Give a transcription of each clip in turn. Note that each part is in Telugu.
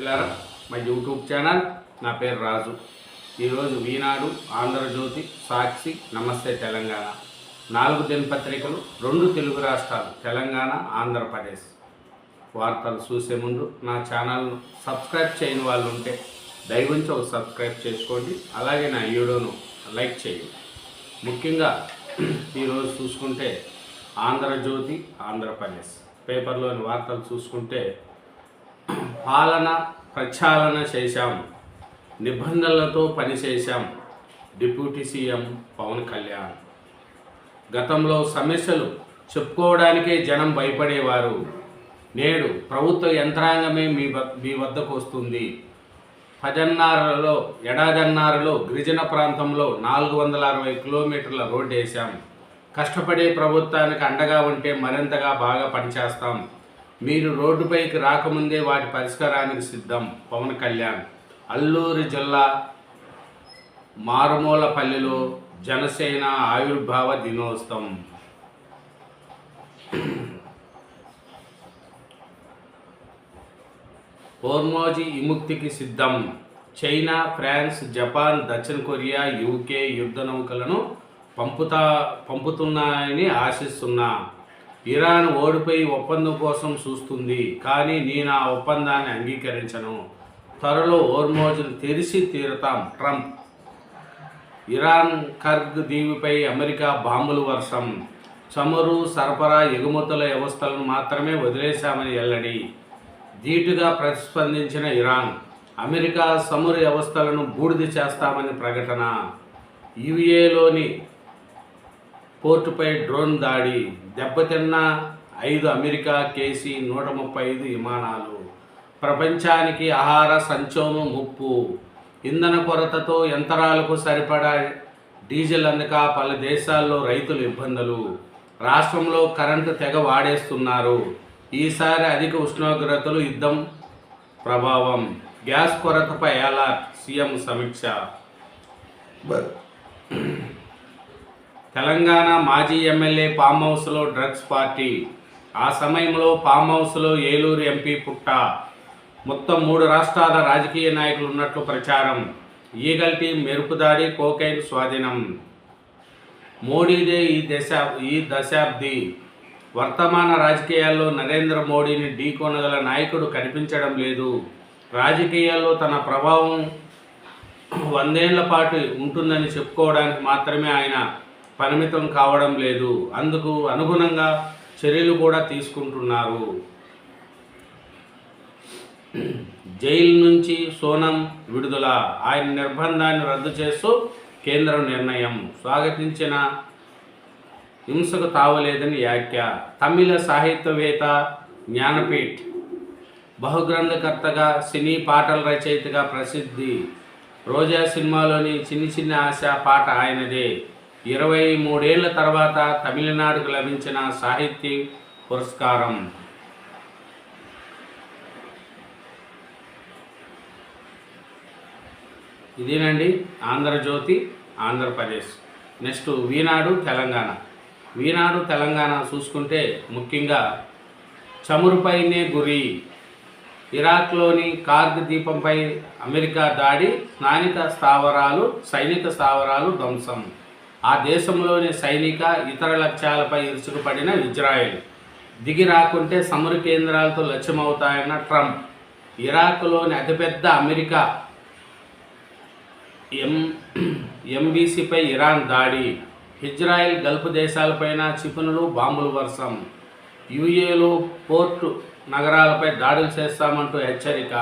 మిత్రులారా, మా యూట్యూబ్ ఛానల్. నా పేరు రాజు. ఈరోజు ఈనాడు, ఆంధ్రజ్యోతి, సాక్షి, నమస్తే తెలంగాణ 4 దినపత్రికలు, 2 తెలుగు రాష్ట్రాలు తెలంగాణ, ఆంధ్రప్రదేశ్ వార్తలు చూసే ముందు నా ఛానల్ను సబ్స్క్రైబ్ చేయని వాళ్ళు ఉంటే దయవుంచి ఒక సబ్స్క్రైబ్ చేసుకోండి. అలాగే నా వీడియోను లైక్ చేయండి. ముఖ్యంగా ఈరోజు చూసుకుంటే ఆంధ్రజ్యోతి, ఆంధ్రప్రదేశ్ పేపర్లోని వార్తలు చూసుకుంటే పాలన ప్రక్షాళన చేశాం, నిబంధనలతో పనిచేశాం డిప్యూటీ సీఎం పవన్ కళ్యాణ్. గతంలో సమస్యలు చెప్పుకోవడానికే జనం భయపడేవారు. నేడు ప్రభుత్వ యంత్రాంగమే మీ వద్దకు వస్తుంది. ఏడాదన్నారలో గిరిజన ప్రాంతంలో 460 కిలోమీటర్ల రోడ్డు వేశాం. కష్టపడే ప్రభుత్వానికి అండగా ఉంటే మరింతగా బాగా పనిచేస్తాం. మీరు రోడ్డుపైకి రాకముందే వాటి పరిష్కారానికి సిద్ధం పవన్ కళ్యాణ్. అల్లూరి జిల్లా మారుమూలపల్లిలో జనసేన ఆవిర్భావ దినోత్సవం. హోర్మోజీ విముక్తికి సిద్ధం. చైనా, ఫ్రాన్స్, జపాన్, దక్షిణ కొరియా, యూకే యుద్ధ నౌకలను పంపుతున్నాయని ఆశిస్తున్నా. ఇరాన్ ఓడిపోయి ఒప్పందం కోసం చూస్తుంది, కానీ నేను ఆ ఒప్పందాన్ని అంగీకరించను. త్వరలో హోర్మోజ్ను తెరిచి తీరుతాం ట్రంప్. ఇరాన్ కర్గ్ దీవిపై అమెరికా బాంబుల వర్షం. చమురు సరఫరా ఎగుమతుల వ్యవస్థలను మాత్రమే వదిలేశామని వెల్లడి. ధీటుగా ప్రతిస్పందించిన ఇరాన్, అమెరికా చమురు వ్యవస్థలను బూడిద చేస్తామని ప్రకటన. యుఏలోని పోర్టుపై డ్రోన్ దాడి. దెబ్బతిన్న 5 అమెరికా KC-135 విమానాలు. ప్రపంచానికి ఆహార సంక్షోభం ముప్పు. ఇంధన కొరతతో యంత్రాలకు సరిపడా డీజిల్ అందక పలు దేశాల్లో రైతులు ఇబ్బందులు. రాష్ట్రంలో కరెంటు తెగ వాడేస్తున్నారు. ఈసారి అధిక ఉష్ణోగ్రతలు, యుద్ధం ప్రభావం. గ్యాస్ కొరతపై అలర్ట్, సీఎం సమీక్ష. తెలంగాణ మాజీ ఎమ్మెల్యే ఫామ్ హౌస్లో డ్రగ్స్ పార్టీ. ఆ సమయంలో ఫామ్ హౌస్లో ఏలూరు ఎంపీ పుట్ట. మొత్తం 3 రాష్ట్రాల రాజకీయ నాయకులు ఉన్నట్లు ప్రచారం. ఈగల్ టీం మెరుపుదాడి, కోకైన్ స్వాధీనం. మోడీదే ఈ దశాబ్ది. వర్తమాన రాజకీయాల్లో నరేంద్ర మోడీని ఢీకొనగల నాయకుడు కనిపించడం లేదు. రాజకీయాల్లో తన ప్రభావం 100 ఏళ్ల పాటు ఉంటుందని చెప్పుకోవడానికి మాత్రమే ఆయన పరిమితం కావడం లేదు. అందుకు అనుగుణంగా చర్యలు కూడా తీసుకుంటున్నారు. జైలు నుంచి సోనం విడుదల. ఆయన నిర్బంధాన్ని రద్దు చేస్తూ కేంద్రం నిర్ణయం. స్వాగతించిన హింసకు తావలేదని వ్యాఖ్య. తమిళ సాహిత్యవేత్త జ్ఞానపీఠ్ బహుగ్రంథకర్తగా, సినీ పాటల రచయితగా ప్రసిద్ధి. రోజా సినిమాలోని చిన్ని చిన్న ఆశ పాట ఆయనదే. 23 ఏళ్ల తర్వాత తమిళనాడుకు లభించిన సాహిత్య పురస్కారం. ఇదేనండి ఆంధ్రజ్యోతి, ఆంధ్రప్రదేశ్. నెక్స్ట్ ఈనాడు, తెలంగాణ. ఈనాడు తెలంగాణ చూసుకుంటే ముఖ్యంగా చమురుపైనే గురి. ఇరాక్లోని కార్గ్ ద్వీపంపై అమెరికా దాడి. సైనిక స్థావరాలు ధ్వంసం. ఆ దేశంలోని సైనిక ఇతర లక్ష్యాలపై ఇరుచుకుపడిన ఇజ్రాయెల్. దిగి రాకుంటే చమురు కేంద్రాలతో లక్ష్యమవుతాయన్న ట్రంప్. ఇరాక్లోని అతిపెద్ద అమెరికా ఎంబీసీపై ఇరాన్ దాడి. ఇజ్రాయెల్ గల్ఫ్ దేశాలపైన క్షిపణులు, బాంబుల వర్షం. యుఏలో పోర్టు నగరాలపై దాడులు చేస్తామంటూ హెచ్చరిక.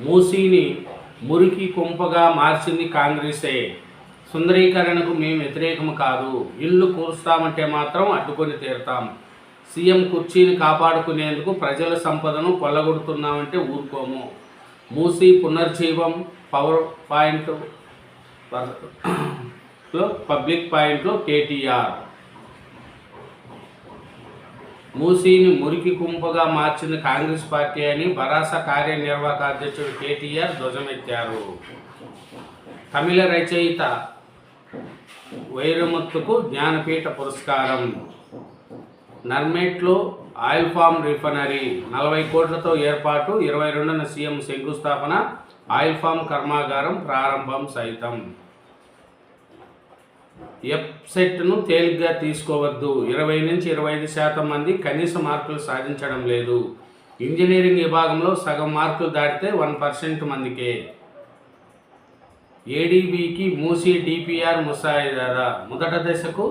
మూసీని మురికి కుంపగా మార్చింది కాంగ్రెసే. సుందరీకరణకు మేము వ్యతిరేకం కాదు. ఇల్లు కూరుస్తామంటే మాత్రం అడ్డుకొని తీరుతాం. సీఎం కుర్చీని కాపాడుకునేందుకు ప్రజల సంపదను కొల్లగొడుతున్నామంటే ఊరుకోము. మూసీ పునర్జీవం పవర్ పాయింట్ పబ్లిక్ పాయింట్లో కేటీఆర్. మూసీని మురికి కుంపగా మార్చింది కాంగ్రెస్ పార్టీ అని భరాస కార్యనిర్వాహక అధ్యక్షుడు కేటీఆర్ ధ్వజమెత్తారు. తమిళ రచయిత వైరముత్తుకు జ్ఞానపీఠ పురస్కారం. నర్మేట్లో ఆయిల్ ఫామ్ రిఫైనరీ 40 కోట్లతో ఏర్పాటు, 22న సీఎం శంకుస్థాపన, ఆయిల్ ఫామ్ కర్మాగారం ప్రారంభం సైతం. ఎఫ్సెట్ను తేలిగ్గా తీసుకోవద్దు, 20-25% మంది కనీస మార్కులు సాధించడం లేదు. ఇంజనీరింగ్ విభాగంలో సగం మార్కులు దాటితే 1% మందికే. ఏడీబీకి మూసీ డిపిఆర్ ముసాయిదా, మొదటి దశకు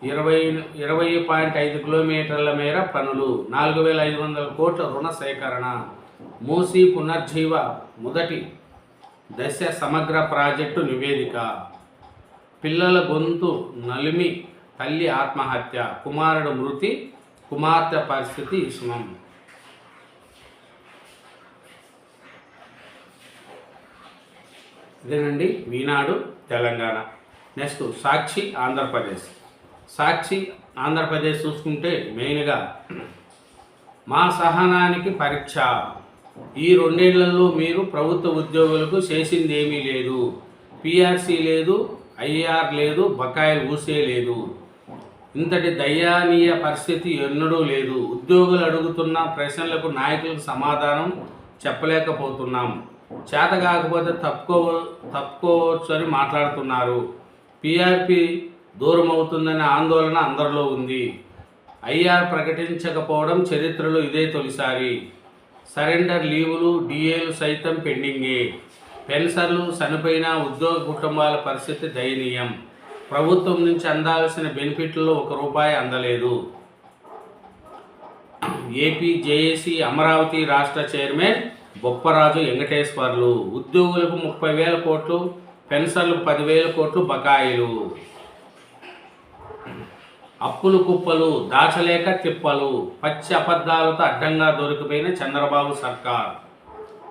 20.5 కిలోమీటర్ల మేర పనులు, 4,500 కోట్ల రుణ సేకరణ. మూసీ పునర్జీవ మొదటి దశ సమగ్ర ప్రాజెక్టు నివేదిక. పిల్లల గొంతు నలిమి తల్లి ఆత్మహత్య, కుమారుడు మృతి, కుమార్తె పరిస్థితి ఇస్మం. ఇదేనండి ఈనాడు తెలంగాణ. నెక్స్ట్ సాక్షి ఆంధ్రప్రదేశ్. సాక్షి ఆంధ్రప్రదేశ్ చూసుకుంటే మెయిన్గా మా సహనానికి పరీక్ష, ఈ 2 ఏళ్లలో మీరు ప్రభుత్వ ఉద్యోగులకు చేసింది ఏమీ లేదు, పిఆర్సీ లేదు, ఐఆర్ లేదు, బకాయిలు ఊసే లేదు. ఇంతటి దయనీయ పరిస్థితి ఎన్నడూ లేదు. ఉద్యోగులు అడుగుతున్న ప్రశ్నలకు నాయకులకు సమాధానం చెప్పలేకపోతున్నాం. చేత కాకపోతే తప్పుకోవచ్చు అని మాట్లాడుతున్నారు. పిఆర్పి దూరం అవుతుందనే ఆందోళన అందరిలో ఉంది. ఐఆర్ ప్రకటించకపోవడం చరిత్రలో ఇదే తొలిసారి. సరెండర్ లీవులు, డిఏలు సైతం పెండింగే. పెన్షన్లు, చనిపోయిన ఉద్యోగ కుటుంబాల పరిస్థితి దయనీయం. ప్రభుత్వం నుంచి అందాల్సిన బెనిఫిట్లలో ₹1 అందలేదు. ఏపీ జేఏసీ అమరావతి రాష్ట్ర చైర్మన్ బొప్పరాజు వెంకటేశ్వర్లు. ఉద్యోగులకు 30,000 కోట్లు, పెన్షన్లకు 10,000 కోట్లు బకాయిలు. అప్పులు కుప్పలు, దాచలేక తిప్పలు, పచ్చి అబద్ధాలతో అడ్డంగా దొరికిపోయిన చంద్రబాబు సర్కార్.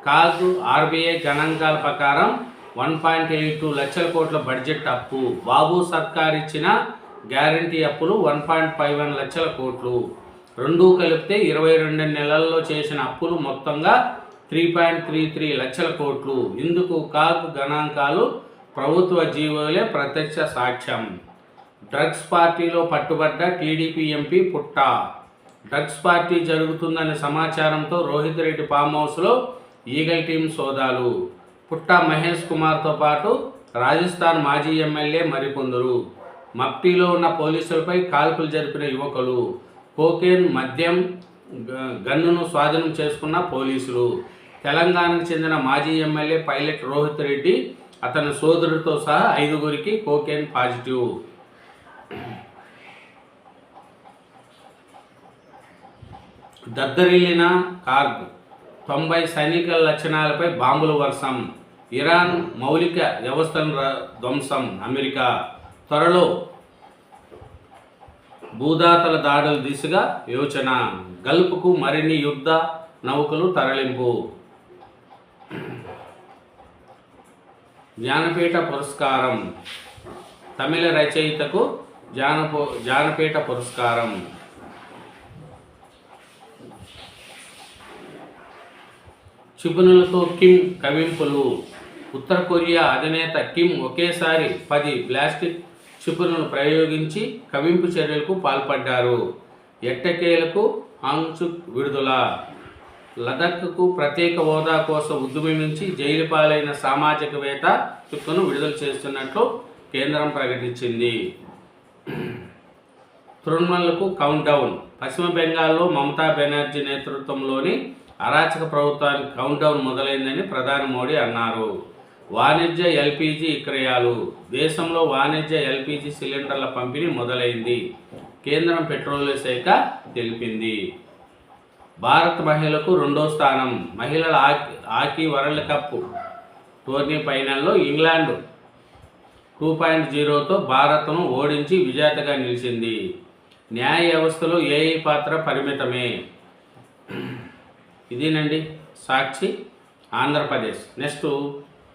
కాదు ఆర్బీఐ గణాంకాల ప్రకారం 1.82 లక్షల కోట్ల బడ్జెట్ అప్పు. బాబు సర్కార్ ఇచ్చిన గ్యారంటీ అప్పులు 1.51 లక్షల కోట్లు. రెండూ కలిపితే 22 నెలల్లో చేసిన అప్పులు మొత్తంగా 3.33 లక్షల కోట్లు. ఇందుకు కాకు గణాంకాలు, ప్రభుత్వ జీవోలే ప్రత్యక్ష సాక్ష్యం. డ్రగ్స్ పార్టీలో పట్టుబడ్డ టీడీపీ ఎంపీ పుట్ట. డ్రగ్స్ పార్టీ జరుగుతుందనే సమాచారంతో రోహిత్ రెడ్డి ఫామ్ హౌస్లో ఈగల్ టీం సోదాలు. పుట్ట మహేష్ కుమార్తో పాటు రాజస్థాన్ మాజీ ఎమ్మెల్యే మరికొందరు. మప్టీలో ఉన్న పోలీసులపై కాల్పులు జరిపిన యువకులు. కోకేన్, మద్యం, గన్నును స్వాధీనం చేసుకున్న పోలీసులు. తెలంగాణకు చెందిన మాజీ ఎమ్మెల్యే పైలట్ రోహిత్ రెడ్డి, అతని సోదరుడితో సహా 5గురికి కోకేన్ పాజిటివ్. దద్దరిల్లిన కార్గ్, 90 సైనిక లక్షణాలపై బాంబుల వర్షం. ఇరాన్ మౌలిక వ్యవస్థను ధ్వంసం. అమెరికా త్వరలో భూదాతల దాడుల దిశగా యోచన. గల్ఫ్కు మరిన్ని యుద్ధ నౌకలు తరలింపు. జ్ఞానపీఠ పురస్కారం. తమిళ రచయితకు జ్ఞానపీఠ పురస్కారం. క్షిపణులతో కిమ్ కవింపులు. ఉత్తర కొరియా అధినేత కిమ్ ఒకేసారి 10 ప్లాస్టిక్ క్షిపణులను ప్రయోగించి కవింపు చర్యలకు పాల్పడ్డారు. ఎట్టకేలకు హాంగ్చుక్ విడుదల. లదఖ్కు ప్రత్యేక హోదా కోసం ఉద్యమించి జైలు పాలైన సామాజికవేత్త చుక్కను విడుదల చేస్తున్నట్లు కేంద్రం ప్రకటించింది. తృణమూలకు కౌంట్ డౌన్. పశ్చిమ బెంగాల్లో మమతా బెనర్జీ నేతృత్వంలోని అరాచక ప్రభుత్వానికి కౌంట్ డౌన్ మొదలైందని ప్రధాని మోడీ అన్నారు. వాణిజ్య ఎల్పీజీ విక్రయాలు. దేశంలో వాణిజ్య ఎల్పీజీ సిలిండర్ల పంపిణీ మొదలైంది. కేంద్రం పెట్రోలియం శాఖ తెలిపింది. భారత్ మహిళలకు 2వ స్థానం. మహిళల హాకీ వరల్డ్ కప్ టోర్నీ ఫైనల్లో ఇంగ్లాండ్ 2.0తో భారత్ను ఓడించి విజేతగా నిలిచింది. న్యాయ వ్యవస్థలో ఏఐ పాత్ర పరిమితమే. ఇదేనండి సాక్షి ఆంధ్రప్రదేశ్. నెక్స్ట్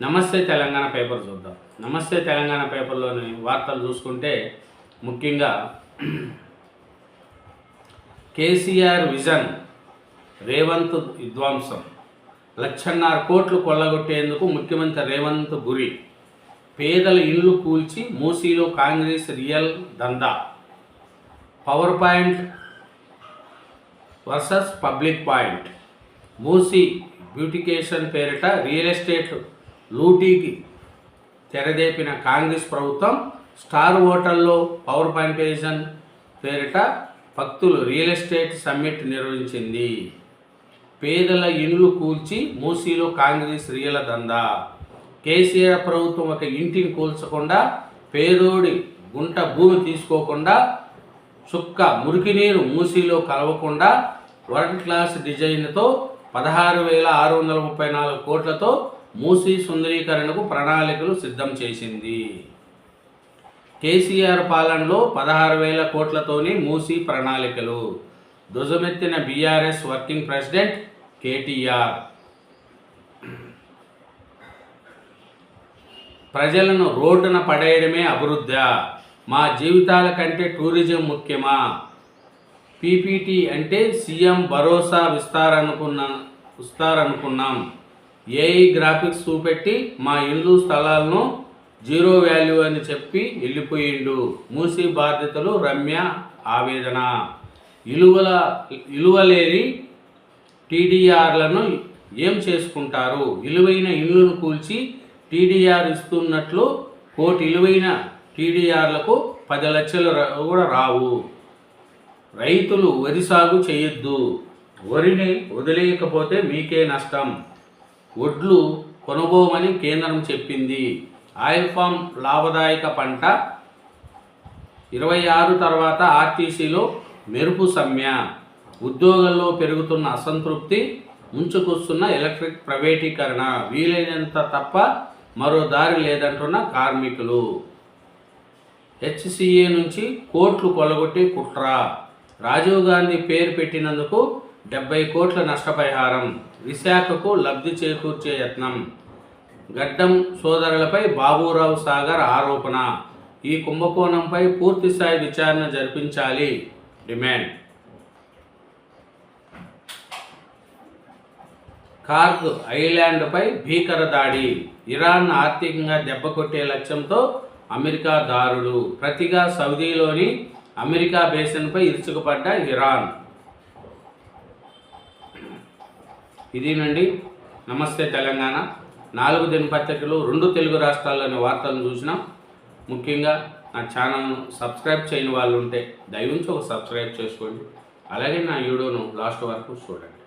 నమస్తే తెలంగాణ పేపర్ చూద్దాం. నమస్తే తెలంగాణ పేపర్లోని వార్తలు చూసుకుంటే ముఖ్యంగా కేసీఆర్ విజన్, రేవంత్ విధ్వంసం. 1,50,000 కోట్లు కొల్లగొట్టేందుకు ముఖ్యమంత్రి రేవంత్ గురి. పేదల ఇళ్లు కూల్చి మూసీలో కాంగ్రెస్ రియల్ దందా. Power point versus public point. Musi beautification పేరిట రియల్ ఎస్టేట్ లూటీకి తెరదేపిన కాంగ్రెస్ ప్రభుత్వం స్టార్ హోటల్లో పవర్ ప్లాంటేషన్ పేరిట భక్తులు రియల్ ఎస్టేట్ సమ్మిట్ నిర్వహించింది. పేదల ఇండ్లు కూల్చి మూసీలో కాంగ్రెస్ రియల దందా. కేసీఆర్ ప్రభుత్వం ఒక ఇంటిని కూల్చకుండా, పేదోడి గుంట భూమి తీసుకోకుండా, చుక్క మురికినీరు మూసీలో కలవకుండా వరల్డ్ క్లాస్ డిజైన్తో 16,634 కోట్లతో మూసీ సుందరీకరణకు ప్రణాళికలు సిద్ధం చేసింది. కేసీఆర్ పాలనలో 16,000 కోట్లతోనే మూసీ ప్రణాళికలు. ధ్వజమెత్తిన బీఆర్ఎస్ వర్కింగ్ ప్రెసిడెంట్ కేటీఆర్. ప్రజలను రోడ్డున పడేయడమే అభివృద్ధా? మా జీవితాల కంటే టూరిజం ముఖ్యమా? పీపీటీ అంటే సీఎం భరోసా విస్తారనుకున్నాం. ఏఐ గ్రాఫిక్స్ చూపెట్టి మా ఇల్లు స్థలాలను జీరో వాల్యూ అని చెప్పి వెళ్ళిపోయిండు. మూసీ బాధ్యతలు రమ్య ఆవేదన. ఇలువలేని టీడీఆర్లను ఏం చేసుకుంటారు? విలువైన ఇల్లును కూల్చి టీడీఆర్ ఇస్తున్నట్లు కోటి విలువైన టీడీఆర్లకు 10 లక్షలు కూడా రావు. రైతులు వరి సాగు చేయొద్దు. వరిని వదిలేయకపోతే మీకే నష్టం. వడ్లు కొనుగోమని కేంద్రం చెప్పింది. ఆయిల్ ఫామ్ లాభదాయక పంట. 26 తర్వాత ఆర్టీసీలో మెరుపు సమ్మె. ఉద్యోగాల్లో పెరుగుతున్న అసంతృప్తి, ముంచుకొస్తున్న ఎలక్ట్రిక్ ప్రైవేటీకరణ. వీలైనంత తప్ప మరో దారి లేదంటున్న కార్మికులు. హెచ్సిఏ నుంచి కోట్లు కొల్లగొట్టి కుట్ర. రాజీవ్ గాంధీ పేరు పెట్టినందుకు 70 కోట్ల నష్టపరిహారం. విశాఖకు లబ్ధి చేకూర్చే యత్నం. గడ్డం సోదరులపై బాబురావు సాగర్ ఆరోపణ. ఈ కుంభకోణంపై పూర్తిస్థాయి విచారణ జరిపించాలి డిమాండ్. కార్గ్ ఐలాండ్పై భీకర దాడి. ఇరాన్ ఆర్థికంగా దెబ్బకొట్టే లక్ష్యంతో అమెరికా దారులు. ప్రతిగా సౌదీలోని అమెరికా బేసిన్పై ఇరుచుకుపడ్డ ఇరాన్. ఇదేనండి నమస్తే తెలంగాణ. 4 దినపత్రికలు 2 తెలుగు రాష్ట్రాల్లోని వార్తలను చూసినాం. ముఖ్యంగా నా ఛానల్ను సబ్స్క్రైబ్ చేయని వాళ్ళు ఉంటే దయవుంచి ఒక సబ్స్క్రైబ్ చేసుకోండి. అలాగే నా వీడియోను లాస్ట్ వరకు చూడండి.